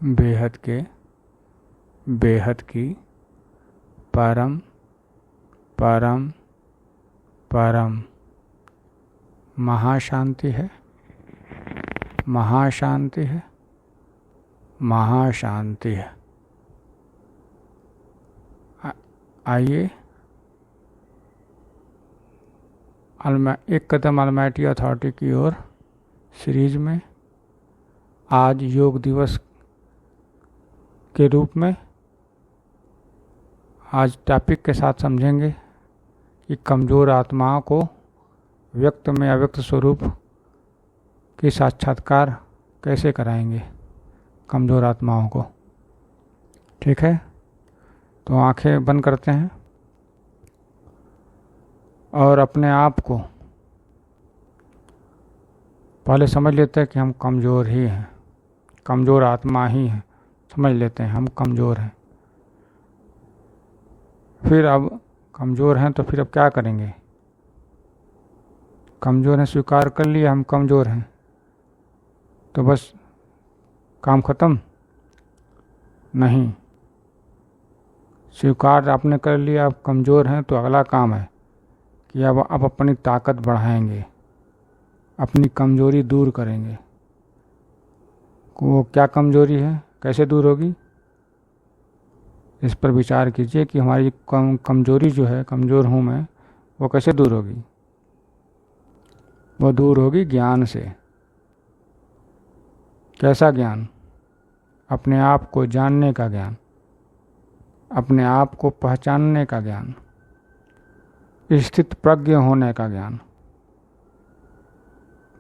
बेहद के, बेहद की, परम परम परम महाशांति है, महाशांति है, महाशांति है। आइए एक कदम अलमाइटी अथॉरिटी की ओर सीरीज में आज योग दिवस के रूप में आज टॉपिक के साथ समझेंगे कि कमज़ोर आत्माओं को व्यक्त में अव्यक्त स्वरूप की साक्षात्कार कैसे कराएंगे कमज़ोर आत्माओं को। ठीक है, तो आंखें बंद करते हैं और अपने आप को पहले समझ लेते हैं कि हम कमज़ोर ही हैं, कमज़ोर आत्मा ही हैं। समझ लेते हैं हम कमज़ोर हैं। फिर अब कमज़ोर हैं तो फिर अब क्या करेंगे? कमज़ोर हैं, स्वीकार कर लिया हम कमज़ोर हैं, तो बस काम ख़त्म? नहीं, स्वीकार आपने कर लिया, अब कमज़ोर हैं, तो अगला काम है कि अब अपनी ताकत बढ़ाएंगे, अपनी कमज़ोरी दूर करेंगे। वो क्या कमज़ोरी है, कैसे दूर होगी, इस पर विचार कीजिए कि हमारी कमज़ोरी जो है, कमज़ोर हूँ मैं, वो कैसे दूर होगी? वो दूर होगी ज्ञान से। कैसा ज्ञान? अपने आप को जानने का ज्ञान, अपने आप को पहचानने का ज्ञान, स्थित प्रज्ञ होने का ज्ञान।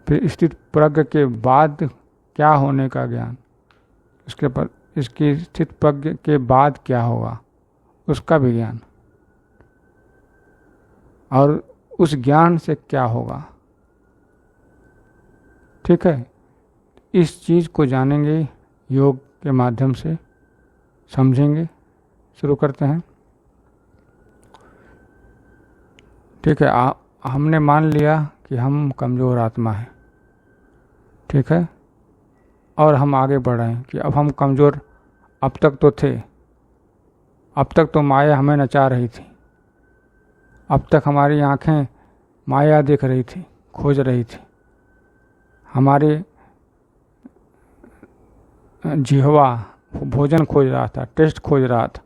फिर स्थित प्रज्ञ के बाद क्या होने का ज्ञान, उसके पर इसकी स्थित प्रज्ञ के बाद क्या होगा उसका भी ज्ञान, और उस ज्ञान से क्या होगा। ठीक है, इस चीज़ को जानेंगे, योग के माध्यम से समझेंगे। शुरू करते हैं। ठीक है, हमने मान लिया कि हम कमज़ोर आत्मा हैं। ठीक है, और हम आगे बढ़ रहे हैं कि अब हम कमज़ोर अब तक तो थे, अब तक तो माया हमें नचा रही थी, अब तक हमारी आँखें माया देख रही थी, खोज रही थी, हमारे जिह्वा भोजन खोज रहा था, टेस्ट खोज रहा था,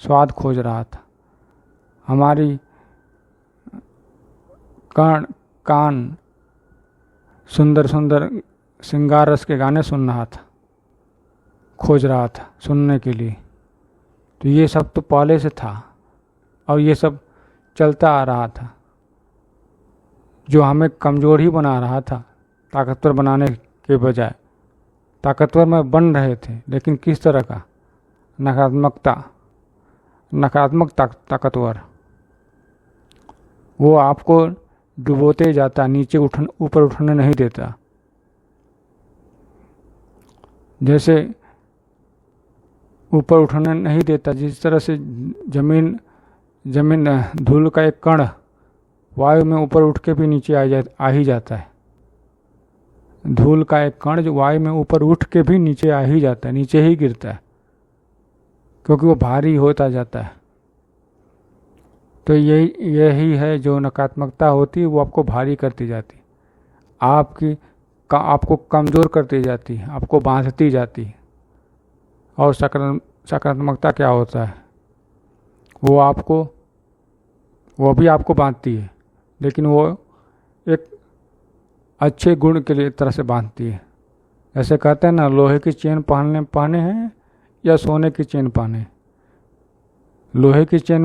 स्वाद खोज रहा था, हमारी कान सुंदर सुंदर श्रृंगार रस के गाने सुन रहा था, खोज रहा था सुनने के लिए। तो ये सब तो पहले से था और ये सब चलता आ रहा था, जो हमें कमज़ोर ही बना रहा था, ताकतवर बनाने के बजाय। ताकतवर में बन रहे थे, लेकिन किस तरह का? नकारात्मक ताकतवर। वो आपको डुबोते जाता, नीचे ऊपर उठने नहीं देता। जैसे ऊपर उठने नहीं देता, जिस तरह से जमीन धूल का एक कण वायु में ऊपर उठ के भी नीचे आ ही जाता है। धूल का एक कण जो वायु में ऊपर उठ के भी नीचे आ ही जाता है, नीचे ही गिरता है, क्योंकि वो भारी होता जाता है। तो यही है जो नकारात्मकता होती है, वो आपको भारी करती जाती, आपको कमज़ोर करती जाती, आपको बांधती जाती। और सकारात्मकता क्या होता है? वो भी आपको बांधती है, लेकिन वो एक अच्छे गुण के लिए तरह से बांधती है। ऐसे कहते हैं ना, लोहे की चेन पहने हैं या सोने की चेन पहने। लोहे की चेन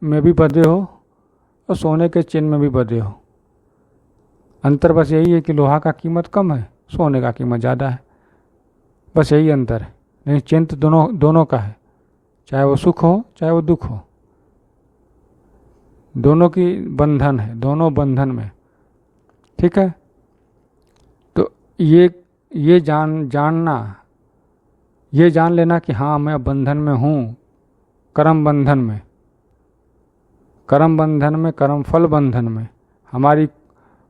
में भी बंधे हो और सोने के चेन में भी बंधे हो। अंतर बस यही है कि लोहा का कीमत कम है, सोने का कीमत ज़्यादा है, बस यही अंतर है। नहीं, चेन तो दोनों का है, चाहे वो सुख हो चाहे वो दुख हो, दोनों की बंधन है, दोनों बंधन में। ठीक है, तो ये जान लेना कि हाँ, मैं बंधन में हूँ, कर्म बंधन में, कर्म फल बंधन में, हमारी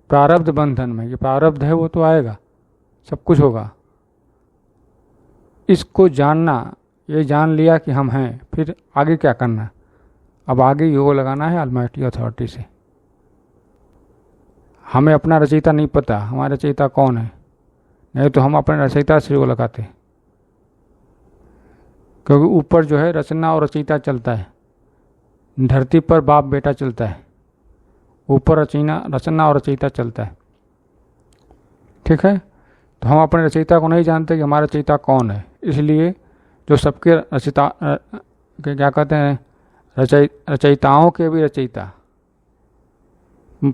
प्रारब्ध बंधन में। ये प्रारब्ध है, वो तो आएगा, सब कुछ होगा। इसको जानना, ये जान लिया कि हम हैं, फिर आगे क्या करना? अब आगे योग लगाना है अलमाइटी अथॉरिटी से। हमें अपना रचयिता नहीं पता, हमारा रचयिता कौन है, नहीं तो हम अपने रचयिता से योग लगाते, क्योंकि ऊपर जो है रचना और रचयिता चलता है, धरती पर बाप बेटा चलता है, ऊपर रचना और रचयिता चलता है। ठीक है, तो हम अपने रचयिता को नहीं जानते कि हमारा रचयिता कौन है, इसलिए जो सबके रचयिता क्या कहते हैं, रचयिताओं के भी रचयिता,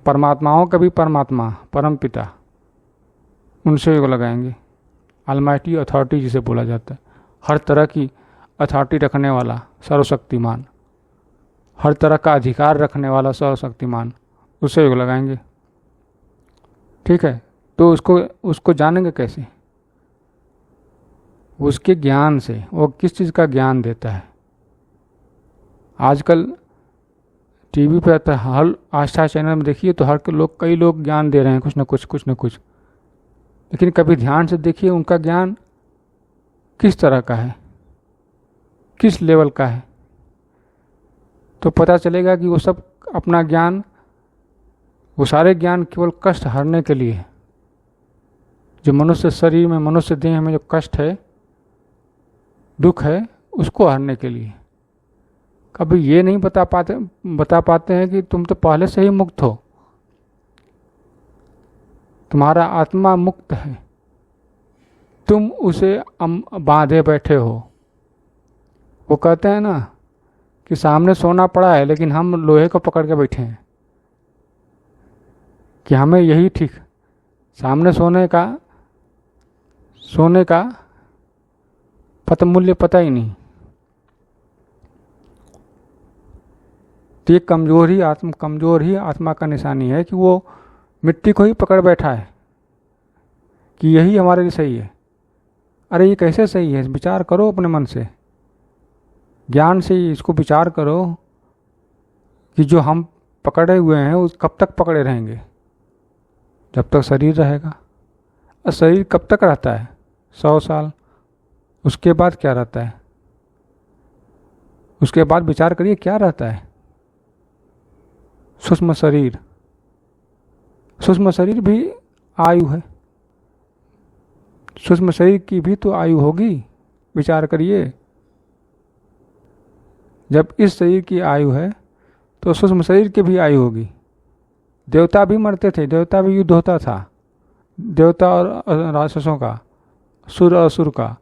परमात्माओं का भी परमात्मा, परम पिता, उनसे योग लगाएंगे। अलमाइटी अथॉरिटी जिसे बोला जाता है, हर तरह की अथॉरिटी रखने वाला सर्वशक्तिमान, हर तरह का अधिकार रखने वाला सर्वशक्तिमान, उससे योग लगाएंगे। ठीक है, तो उसको जानेंगे कैसे? उसके ज्ञान से। वो किस चीज़ का ज्ञान देता है? आजकल टीवी पे आता है, हर आस्था चैनल में देखिए तो कई लोग ज्ञान दे रहे हैं, कुछ न कुछ, लेकिन कभी ध्यान से देखिए उनका ज्ञान किस तरह का है, किस लेवल का है, तो पता चलेगा कि वो सब अपना ज्ञान, वो सारे ज्ञान केवल कष्ट हरने के लिए है। जो मनुष्य शरीर में, मनुष्य देह में जो कष्ट है, दुख है, उसको हरने के लिए। कभी ये नहीं बता पाते हैं कि तुम तो पहले से ही मुक्त हो, तुम्हारा आत्मा मुक्त है, तुम उसे बांधे बैठे हो। वो कहते हैं ना कि सामने सोना पड़ा है लेकिन हम लोहे को पकड़ के बैठे हैं, कि हमें यही ठीक, सामने सोने का मूल्य पता ही नहीं। तो ये कमजोर ही आत्मा का निशानी है कि वो मिट्टी को ही पकड़ बैठा है कि यही हमारे लिए सही है। अरे ये कैसे सही है? विचार करो अपने मन से, ज्ञान से इसको विचार करो कि जो हम पकड़े हुए हैं उस कब तक पकड़े रहेंगे? जब तक शरीर रहेगा। और शरीर कब तक रहता है? 100 साल। उसके बाद क्या रहता है? उसके बाद विचार करिए क्या रहता है? सूक्ष्म शरीर। सूक्ष्म शरीर भी आयु है, सूक्ष्म शरीर की भी तो आयु होगी। विचार करिए, जब इस शरीर की आयु है तो सूक्ष्म शरीर की भी आयु होगी। देवता भी मरते थे, देवता भी युद्ध होता था, देवता और राक्षसों का, सुर और असुर का,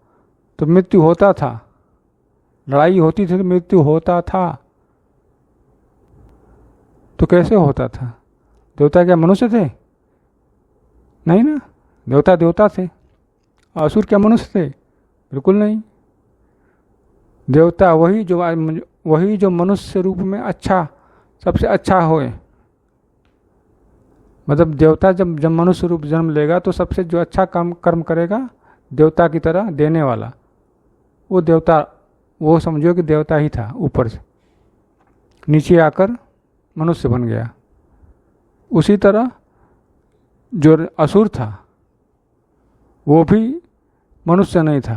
तो मृत्यु होता था, लड़ाई होती थी तो मृत्यु होता था। तो कैसे होता था? देवता क्या मनुष्य थे? नहीं ना, देवता थे। असुर क्या मनुष्य थे? बिल्कुल नहीं। देवता वही जो मनुष्य रूप में अच्छा, सबसे अच्छा होए। मतलब देवता जब मनुष्य रूप जन्म लेगा तो सबसे जो अच्छा कर्म करेगा, देवता की तरह देने वाला, वो देवता, वो समझो कि देवता ही था। ऊपर से नीचे आकर मनुष्य बन गया। उसी तरह जो असुर था वो भी मनुष्य नहीं था।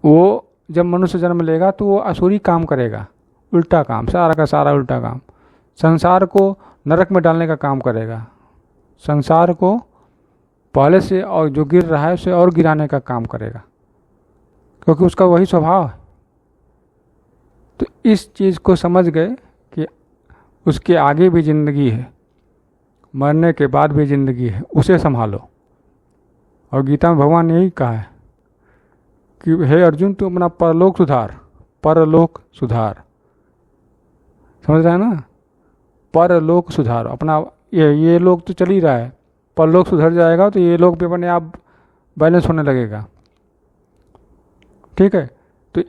वो जब मनुष्य जन्म लेगा तो वो असुरी काम करेगा, उल्टा काम, सारा का सारा उल्टा काम। संसार को नरक में डालने का काम करेगा, संसार को पहले से और जो गिर रहा है उसे और गिराने का काम करेगा, क्योंकि उसका वही स्वभाव है। तो इस चीज़ को समझ गए कि उसके आगे भी जिंदगी है, मरने के बाद भी जिंदगी है, उसे संभालो। और गीता में भगवान ने यही कहा है कि हे अर्जुन, तू अपना परलोक सुधार, परलोक सुधार। समझ रहा है ना? परलोक सुधार अपना। ये लोग तो चल ही रहा है, परलोक सुधर जाएगा तो ये लोग भी अपने आप बैलेंस होने लगेगा। ठीक है, तो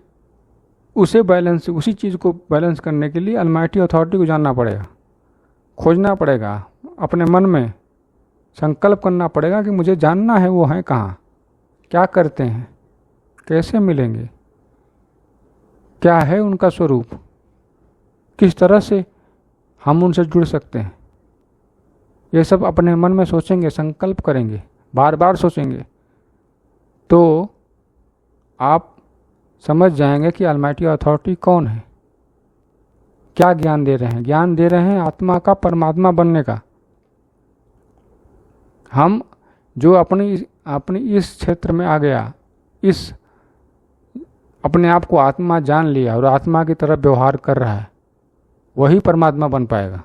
उसी चीज़ को बैलेंस करने के लिए अलमाइटी अथॉरिटी को जानना पड़ेगा, खोजना पड़ेगा, अपने मन में संकल्प करना पड़ेगा कि मुझे जानना है वो हैं कहाँ, क्या करते हैं, कैसे मिलेंगे, क्या है उनका स्वरूप, किस तरह से हम उनसे जुड़ सकते हैं। ये सब अपने मन में सोचेंगे, संकल्प करेंगे, बार बार सोचेंगे, तो आप समझ जाएंगे कि ऑलमाइटी अथॉरिटी कौन है, क्या ज्ञान दे रहे हैं। ज्ञान दे रहे हैं आत्मा का, परमात्मा बनने का। हम जो अपनी इस क्षेत्र में आ गया, इस अपने आप को आत्मा जान लिया और आत्मा की तरफ व्यवहार कर रहा है, वही परमात्मा बन पाएगा।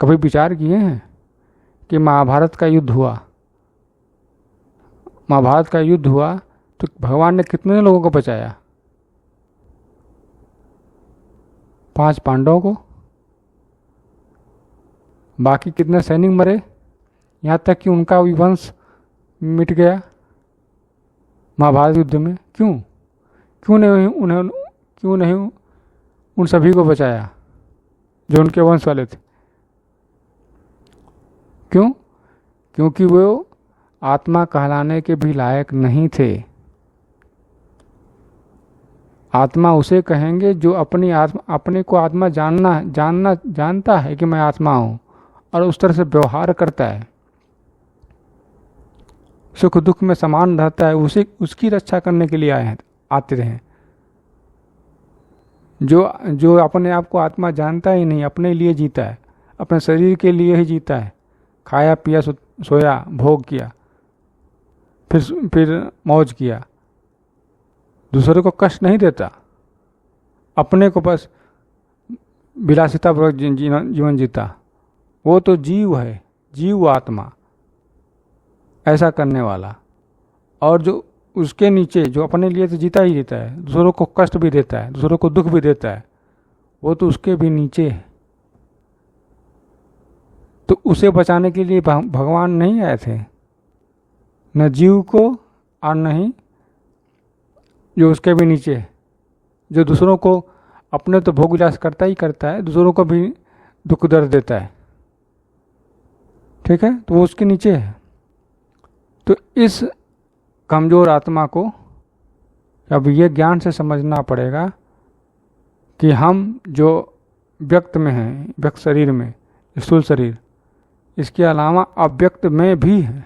कभी विचार किए हैं कि महाभारत का युद्ध हुआ, महाभारत का युद्ध हुआ तो भगवान ने कितने लोगों को बचाया? 5 पांडवों को। बाकी कितने सैनिक मरे, यहाँ तक कि उनका भी वंश मिट गया महाभारत युद्ध में। क्यों नहीं उन सभी को बचाया जो उनके वंश वाले थे? क्योंकि वो आत्मा कहलाने के भी लायक नहीं थे। आत्मा उसे कहेंगे जो अपने को आत्मा जानता है कि मैं आत्मा हूँ और उस तरह से व्यवहार करता है, सुख दुख में समान रहता है, उसकी रक्षा करने के लिए आते रहे। जो अपने आप को आत्मा जानता ही नहीं, अपने लिए जीता है, अपने शरीर के लिए ही जीता है, खाया पिया सोया भोग किया, फिर मौज किया, दूसरों को कष्ट नहीं देता, अपने को बस विलासितापूर्वक जीवन जीता, वो तो जीव है, जीव आत्मा ऐसा करने वाला। और जो उसके नीचे जो अपने लिए तो जीता ही जीता है, दूसरों को कष्ट भी देता है, दूसरों को दुख भी देता है, वो तो उसके भी नीचे है। तो उसे बचाने के लिए भगवान नहीं आए थे, न जीव को और न ही जो उसके भी नीचे है, जो दूसरों को अपने तो भोग विलास करता ही करता है, दूसरों को भी दुख दर्द देता है। ठीक है, तो वो उसके नीचे है। तो इस कमज़ोर आत्मा को अब ये ज्ञान से समझना पड़ेगा कि हम जो व्यक्त में हैं, व्यक्त शरीर में, स्थूल शरीर, इसके अलावा अव्यक्त में भी है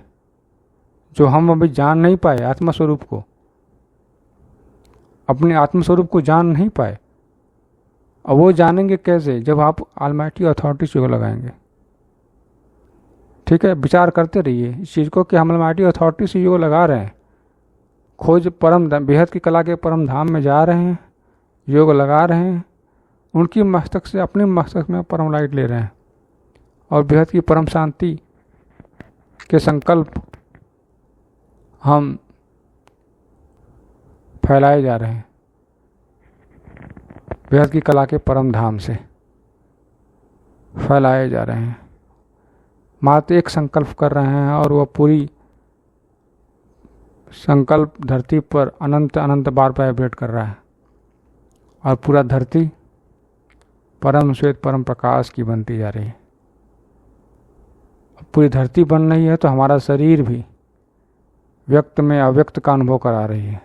जो हम अभी जान नहीं पाए। आत्मस्वरूप को, अपने आत्मस्वरूप को जान नहीं पाए। और वो जानेंगे कैसे? जब आप ऑलमाइटी अथॉरिटी से लगाएंगे। ठीक है, विचार करते रहिए इस चीज़ को कि हम ऑलमाइटी अथॉरिटी से योग लगा रहे हैं, खोज परम बेहद की कला के परम धाम में जा रहे हैं, योग लगा रहे हैं, उनकी मस्तक से अपने मस्तक में परम लाइट ले रहे हैं और बेहद की परम शांति के संकल्प हम फैलाए जा रहे हैं, बेहद की कला के परम धाम से फैलाए जा रहे हैं। मात्र एक संकल्प कर रहे हैं और वह पूरी संकल्प धरती पर अनंत अनंत बार वाइब्रेट कर रहा है और पूरा धरती परम श्वेत परम प्रकाश की बनती जा रही है। पूरी धरती बन रही है तो हमारा शरीर भी व्यक्त में अव्यक्त का अनुभव करा रही है,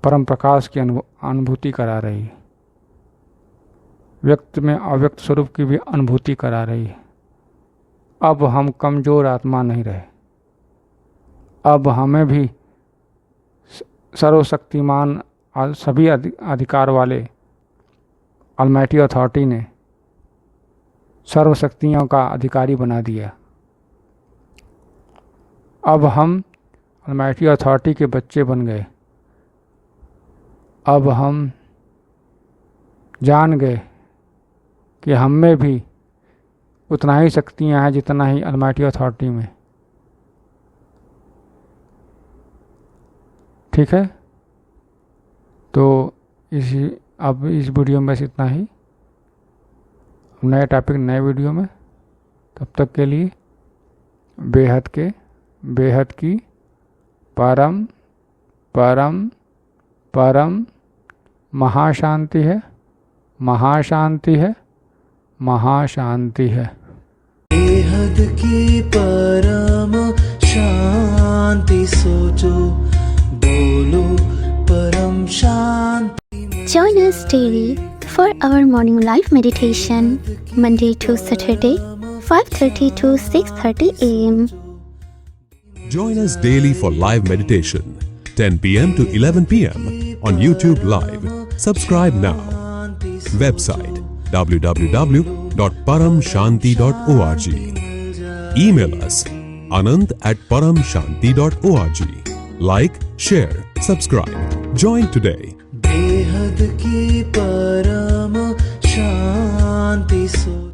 परम प्रकाश की अनुभूति करा रही है, व्यक्त में अव्यक्त स्वरूप की भी अनुभूति करा रही है। अब हम कमज़ोर आत्मा नहीं रहे, अब हमें भी सर्वशक्तिमान सभी अधिकार वाले ऑलमाइटी अथॉरिटी ने सर्वशक्तियों का अधिकारी बना दिया। अब हम ऑलमाइटी अथॉरिटी के बच्चे बन गए। अब हम जान गए कि हम में भी उतना ही शक्तियाँ हैं जितना ही ऑलमाइटी अथॉरिटी में। ठीक है, तो अब इस वीडियो में बस इतना ही। नए टॉपिक नए वीडियो में, तब तक के लिए बेहद की परम परम परम महाशांति है, महाशांति है, महाशांति है। बेहद की परम शांति सोचो, बोलो परम शांति। Join us daily for our morning life meditation, Monday to Saturday, 5:30 to 6:30 a.m. Join us daily for live meditation, 10 p.m. to 11 p.m. on YouTube Live. Subscribe now. Website www.paramshanti.org. Email us anant@paramshanti.org. Like, share, subscribe. Join today. बेहद की परम शांति सोचो।